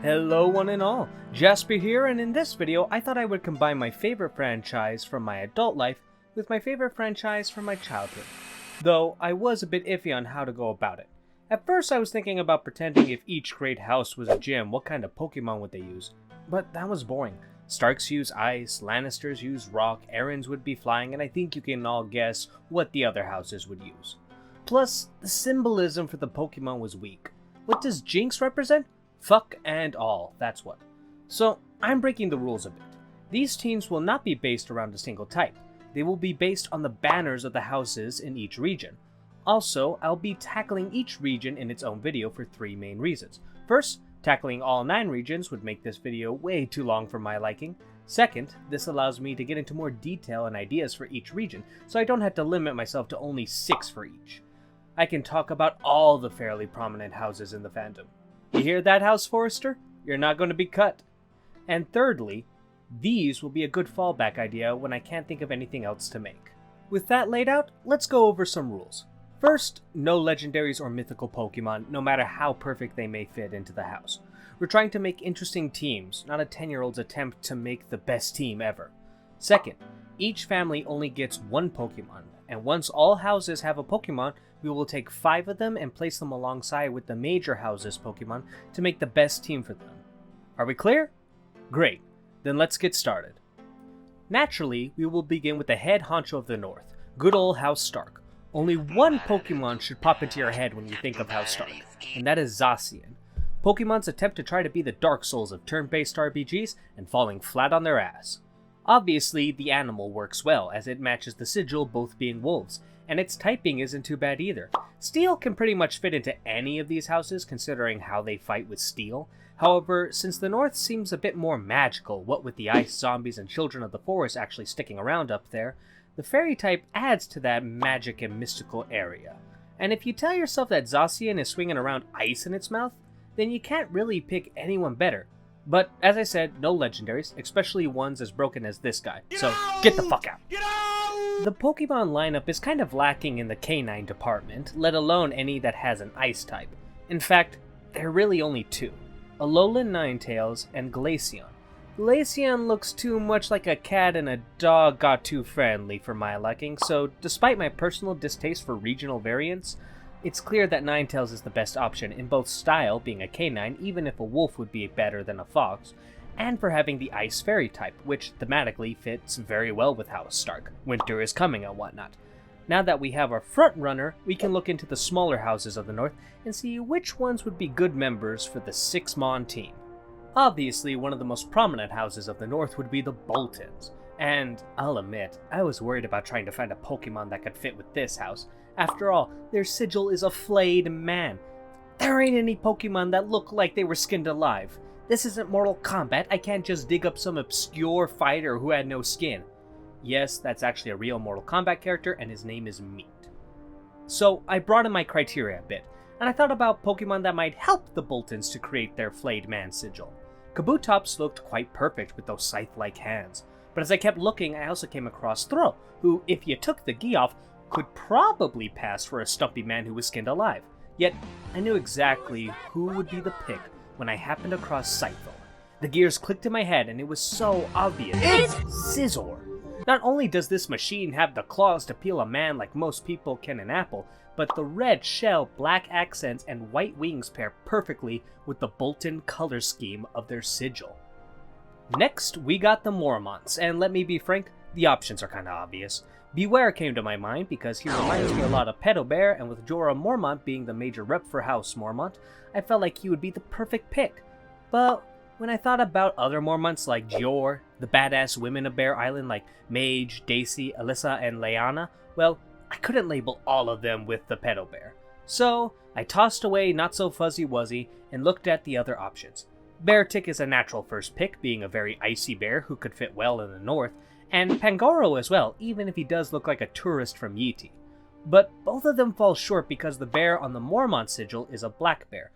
Hello one and all, Jasper here, and in this video I thought I would combine my favorite franchise from my adult life with my favorite franchise from my childhood. Though I was a bit iffy on how to go about it. At first I was thinking about pretending if each great house was a gym, what kind of Pokemon would they use? But that was boring. Starks use ice, Lannisters use rock, Aarons would be flying, and I think you can all guess what the other houses would use. Plus, the symbolism for the Pokemon was weak. What does Jinx represent? Fuck and all, that's what. So, I'm breaking the rules a bit. These teams will not be based around a single type. They will be based on the banners of the houses in each region. Also, I'll be tackling each region in its own video for 3 main reasons. First, tackling all 9 regions would make this video way too long for my liking. Second, this allows me to get into more detail and ideas for each region, so I don't have to limit myself to only 6 for each. I can talk about all the fairly prominent houses in the fandom. You hear that, House Forester? You're not going to be cut. And thirdly, these will be a good fallback idea when I can't think of anything else to make. With that laid out, let's go over some rules. First, no legendaries or mythical Pokemon, no matter how perfect they may fit into the house. We're trying to make interesting teams, not a 10-year-old's attempt to make the best team ever. Second, each family only gets 1 Pokemon, and once all houses have a Pokemon, we will take 5 of them and place them alongside with the major houses' Pokemon to make the best team for them. Are we clear? Great, then let's get started. Naturally, we will begin with the head honcho of the North, good old House Stark. Only 1 Pokemon should pop into your head when you think of House Stark, and that is Zacian. Pokemon's attempt to try to be the Dark Souls of turn-based RPGs and falling flat on their ass. Obviously, the animal works well, as it matches the sigil, both being wolves, and its typing isn't too bad either. Steel can pretty much fit into any of these houses, considering how they fight with steel. However, since the North seems a bit more magical, what with the ice, zombies, and children of the forest actually sticking around up there, the fairy type adds to that magic and mystical area. And if you tell yourself that Zacian is swinging around ice in its mouth, then you can't really pick anyone better. But, as I said, no legendaries, especially ones as broken as this guy, so get the fuck out! The Pokemon lineup is kind of lacking in the canine department, let alone any that has an ice type. In fact, there are really only 2, Alolan Ninetales and Glaceon. Glaceon looks too much like a cat and a dog got too friendly for my liking, so despite my personal distaste for regional variants, it's clear that Ninetales is the best option in both style, being a canine, even if a wolf would be better than a fox, and for having the ice fairy type, which thematically fits very well with House Stark. Winter is coming and whatnot. Now that we have our front runner, we can look into the smaller houses of the North and see which ones would be good members for the 6-Mon team. Obviously, one of the most prominent houses of the North would be the Boltons. And I'll admit, I was worried about trying to find a Pokemon that could fit with this house. After all, their sigil is a flayed man. There ain't any Pokemon that look like they were skinned alive. This isn't Mortal Kombat, I can't just dig up some obscure fighter who had no skin. Yes, that's actually a real Mortal Kombat character, and his name is Meat. So, I broadened my criteria a bit, and I thought about Pokemon that might help the Boltons to create their flayed man sigil. Kabutops looked quite perfect with those scythe-like hands, but as I kept looking, I also came across Throh, who, if you took the gi off, could probably pass for a stumpy man who was skinned alive. Yet, I knew exactly who would be the pick when I happened across Scyther. The gears clicked in my head and it was so obvious. It's Scizor! Not only does this machine have the claws to peel a man like most people can an apple, but the red shell, black accents, and white wings pair perfectly with the Bolton color scheme of their sigil. Next, we got the Mormonts, and let me be frank, the options are kinda obvious. Beware came to my mind because he reminds me a lot of Pedobear, and with Jorah Mormont being the major rep for House Mormont, I felt like he would be the perfect pick. But when I thought about other Mormonts like Jor, the badass women of Bear Island like Mage, Daisy, Alyssa, and Lyanna, well, I couldn't label all of them with the Pedobear. So I tossed away Not So Fuzzy Wuzzy and looked at the other options. Beartic is a natural first pick, being a very icy bear who could fit well in the north, and Pangoro as well, even if he does look like a tourist from Yeti. But both of them fall short because the bear on the Mormont sigil is a black bear.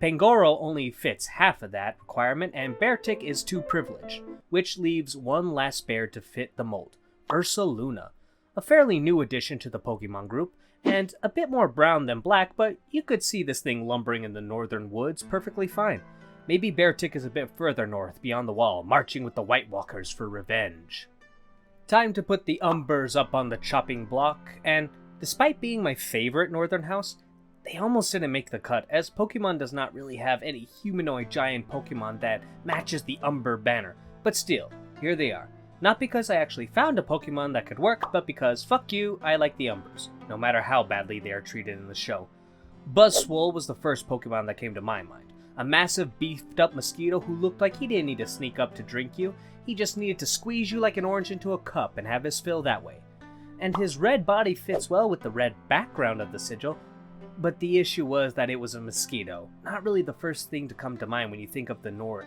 Pangoro only fits half of that requirement, and Beartic is too privileged, which leaves one last bear to fit the mold, Ursaluna, a fairly new addition to the Pokemon group, and a bit more brown than black, but you could see this thing lumbering in the northern woods perfectly fine. maybe Beartick is a bit further north, beyond the wall, marching with the White Walkers for revenge. Time to put the Umbers up on the chopping block, and despite being my favorite northern house, they almost didn't make the cut, as Pokemon does not really have any humanoid giant Pokemon that matches the Umber banner. But still, here they are. Not because I actually found a Pokemon that could work, but because, fuck you, I like the Umbers, no matter how badly they are treated in the show. Buzzwole was the first Pokemon that came to my mind. A massive beefed up mosquito who looked like he didn't need to sneak up to drink you, he just needed to squeeze you like an orange into a cup and have his fill that way. And his red body fits well with the red background of the sigil, but the issue was that it was a mosquito, not really the first thing to come to mind when you think of the north.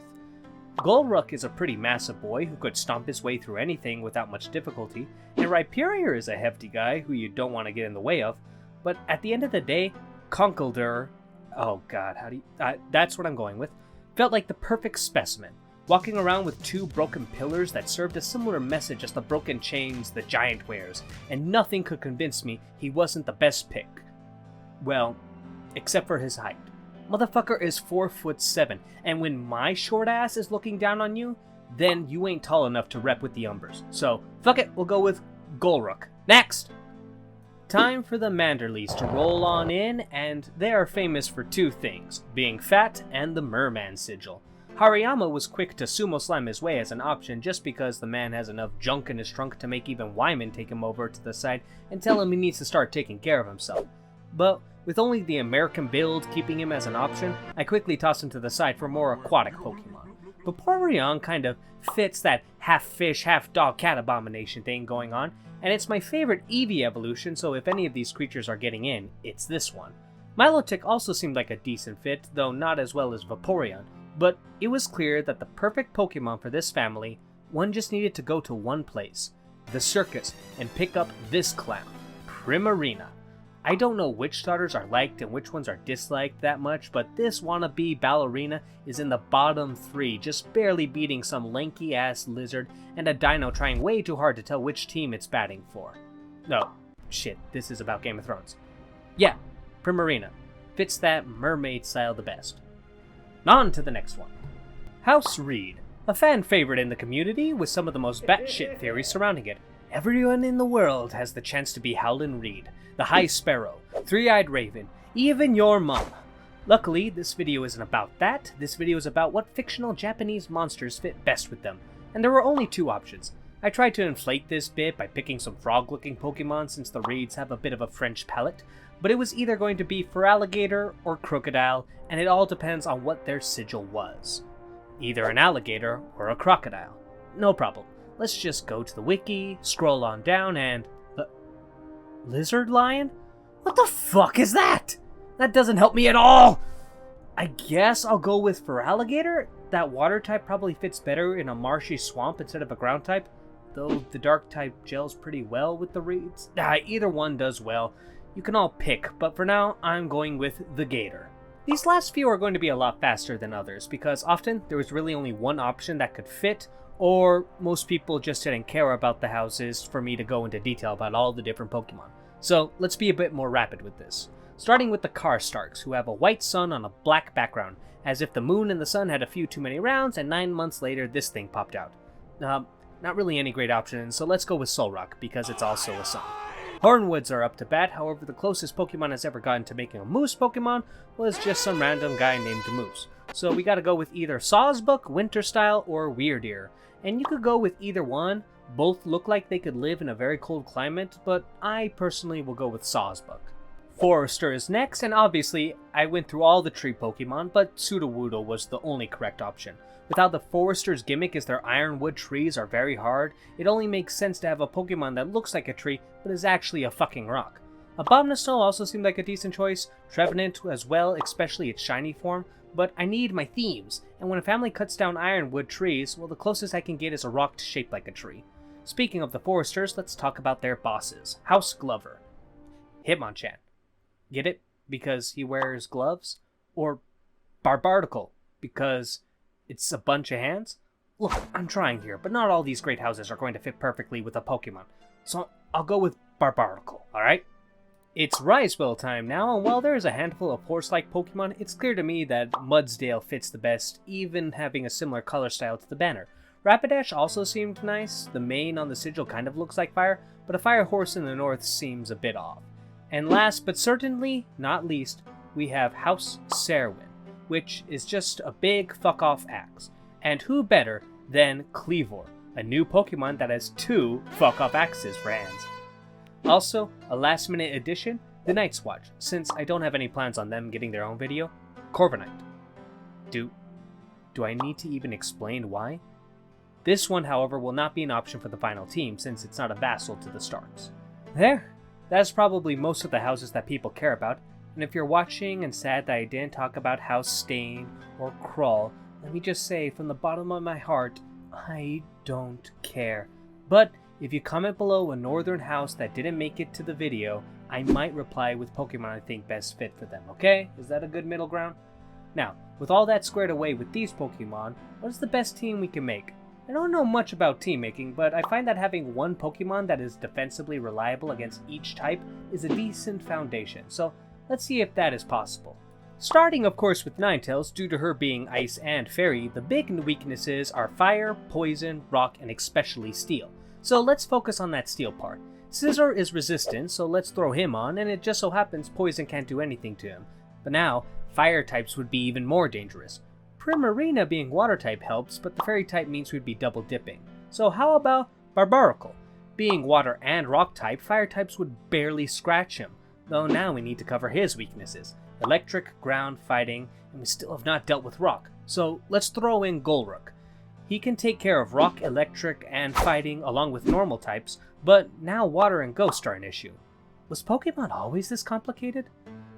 Golruck is a pretty massive boy who could stomp his way through anything without much difficulty, and Rhyperior is a hefty guy who you don't want to get in the way of, but at the end of the day, Conkeldurr, oh god, that's what I'm going with, felt like the perfect specimen, walking around with two broken pillars that served a similar message as the broken chains the giant wears, and nothing could convince me he wasn't the best pick. Well, except for his height. Motherfucker is 4'7", and when my short ass is looking down on you, then you ain't tall enough to rep with the Umbers. So, fuck it, we'll go with Golruck. Next! Time for the Manderlys to roll on in, and they are famous for two things, being fat and the Merman sigil. Hariyama was quick to sumo slam his way as an option just because the man has enough junk in his trunk to make even Wyman take him over to the side and tell him he needs to start taking care of himself. But with only the American build keeping him as an option, I quickly tossed him to the side for more aquatic Pokemon. Vaporeon kind of fits that half fish, half dog cat abomination thing going on, and it's my favorite Eevee evolution, so if any of these creatures are getting in, it's this one. Milotic also seemed like a decent fit, though not as well as Vaporeon, but it was clear that the perfect Pokemon for this family, one just needed to go to one place, the circus, and pick up this clown, Primarina. I don't know which starters are liked and which ones are disliked that much, but this wannabe ballerina is in the bottom 3, just barely beating some lanky-ass lizard and a dino trying way too hard to tell which team it's batting for. No, shit, this is about Game of Thrones. Yeah, Primarina. Fits that mermaid style the best. On to the next one. House Reed. A fan favorite in the community with some of the most batshit theories surrounding it. Everyone in the world has the chance to be Howlin' Reed, the High Sparrow, Three-Eyed Raven, even your mom. Luckily, this video isn't about that. This video is about what fictional Japanese monsters fit best with them, and there were only two options. I tried to inflate this bit by picking some frog-looking Pokemon since the Reeds have a bit of a French palate, but it was either going to be Feraligatr or Crocodile, and it all depends on what their sigil was. Either an alligator or a crocodile. No problem. Let's just go to the wiki, scroll on down, and... Lizard lion? What the fuck is that? That doesn't help me at all! I guess I'll go with Feraligatr? That water type probably fits better in a marshy swamp instead of a ground type, though the dark type gels pretty well with the reeds. Either one does well. You can all pick, but for now, I'm going with the gator. These last few are going to be a lot faster than others, because often there was really only one option that could fit, or most people just didn't care about the houses for me to go into detail about all the different Pokemon. So let's be a bit more rapid with this. Starting with the Karstarks, who have a white sun on a black background, as if the moon and the sun had a few too many rounds, and 9 months later this thing popped out. Not really any great options, so let's go with Solrock, because it's also a sun. Hornwoods are up to bat, however the closest Pokemon has ever gotten to making a Moose Pokemon was just some random guy named Moose. So we gotta go with either Sawsbuck, Winterstyle, or Weirdeer. And you could go with either one. Both look like they could live in a very cold climate, but I personally will go with Sawsbuck. Forester is next, and obviously I went through all the tree Pokemon, but Sudowoodo was the only correct option. Without the Forester's gimmick as their ironwood trees are very hard, it only makes sense to have a Pokemon that looks like a tree, but is actually a fucking rock. Abomasnow also seemed like a decent choice, Trevenant as well, especially its shiny form, but I need my themes, and when a family cuts down ironwood trees, well, the closest I can get is a rock shaped like a tree. Speaking of the Foresters, let's talk about their bosses. House Glover. Hitmonchan. Get it? Because he wears gloves? Or Barbardicle, because it's a bunch of hands? Look, I'm trying here, but not all these great houses are going to fit perfectly with a Pokemon, so I'll go with Barbardicle, alright? It's Ricewell time now, and while there is a handful of horse-like Pokemon, it's clear to me that Mudsdale fits the best, even having a similar color style to the banner. Rapidash also seemed nice. The mane on the sigil kind of looks like fire, but a fire horse in the north seems a bit off. And last but certainly not least, we have House Serwin, which is just a big fuck-off axe. And who better than Cleavor, a new Pokemon that has 2 fuck-off axes for hands. Also, a last-minute addition, the Night's Watch, since I don't have any plans on them getting their own video. Corviknight. Do I need to even explain why? This one, however, will not be an option for the final team, since it's not a vassal to the Starks. That's probably most of the houses that people care about, and if you're watching and sad that I didn't talk about House Stain or Crawl, let me just say from the bottom of my heart, I don't care. But if you comment below a northern house that didn't make it to the video, I might reply with Pokemon I think best fit for them, okay? Is that a good middle ground? Now, with all that squared away with these Pokemon, what is the best team we can make? I don't know much about team making, but I find that having one Pokemon that is defensively reliable against each type is a decent foundation, so let's see if that is possible. Starting of course with Ninetales, due to her being Ice and Fairy, the big weaknesses are Fire, Poison, Rock, and especially Steel. So let's focus on that Steel part. Scizor is resistant, so let's throw him on, and it just so happens Poison can't do anything to him. But now, Fire types would be even more dangerous. Primarina being Water type helps, but the Fairy type means we'd be double dipping. So how about Barbaracle? Being Water and Rock type, Fire types would barely scratch him, though now we need to cover his weaknesses. Electric, Ground, Fighting, and we still have not dealt with Rock. So let's throw in Golruk. He can take care of Rock, Electric, and Fighting along with normal types, but now Water and Ghost are an issue. Was Pokemon always this complicated?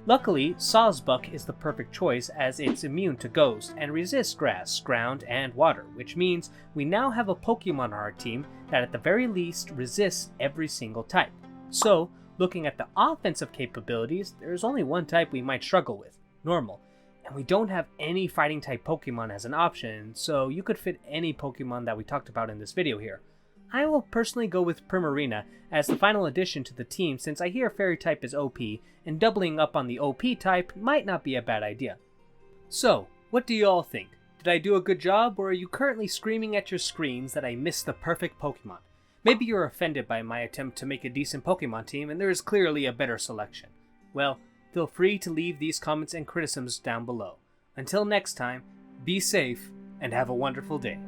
Luckily, Sawsbuck is the perfect choice as it's immune to Ghost and resists Grass, Ground, and Water, which means we now have a Pokemon on our team that at the very least resists every single type. So, looking at the offensive capabilities, there's only one type we might struggle with, Normal. And we don't have any fighting type Pokemon as an option, so you could fit any Pokemon that we talked about in this video here. I will personally go with Primarina as the final addition to the team since I hear Fairy type is OP, and doubling up on the OP type might not be a bad idea. So, what do you all think? Did I do a good job, or are you currently screaming at your screens that I missed the perfect Pokemon? Maybe you're offended by my attempt to make a decent Pokemon team and there is clearly a better selection. Well, feel free to leave these comments and criticisms down below. Until next time, be safe and have a wonderful day.